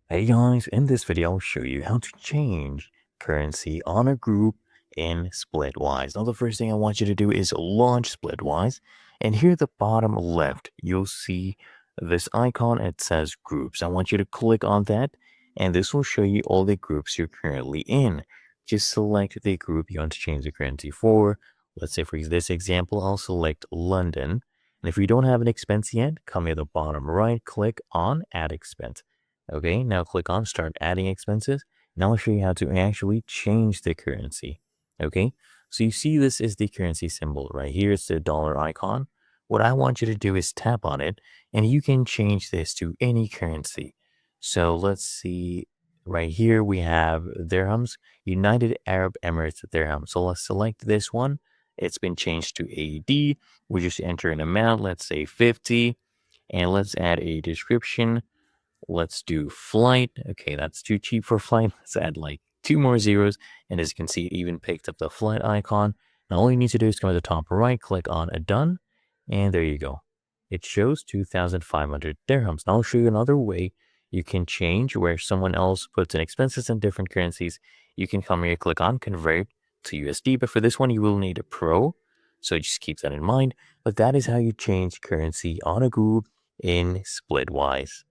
Hey guys, in this video I'll show you how to change currency on a group in Splitwise. Now the first thing I want you to do is launch Splitwise, and here at the bottom left you'll see this icon. It says groups. I want you to click on that, and this will show you all the groups you're currently in. Just select the group you want to change the currency for. Let's say for this example I'll select London, and if you don't have an expense yet, come here at the bottom right, click on add expense. Okay, now click on start adding expenses. Now I'll show you how to actually change the currency. Okay, so you see this is the currency symbol right here. It's the dollar icon. What I want you to do is tap on it and you can change this to any currency. So let's see right here we have dirhams, United Arab Emirates dirham. So let's select this one. It's been changed to AED. We just enter an amount, let's say 50, and let's add a description. Let's do flight. Okay, that's too cheap for flight. Let's add like 2 more zeros. And as you can see, it even picked up the flight icon. Now all you need to do is come to the top right, click on a done, and there you go. It shows 2,500 dirhams. Now I'll show you another way you can change where someone else puts in expenses in different currencies. You can come here, click on convert to USD, but for this one, you will need a pro. So just keep that in mind. But that is how you change currency on a group in Splitwise.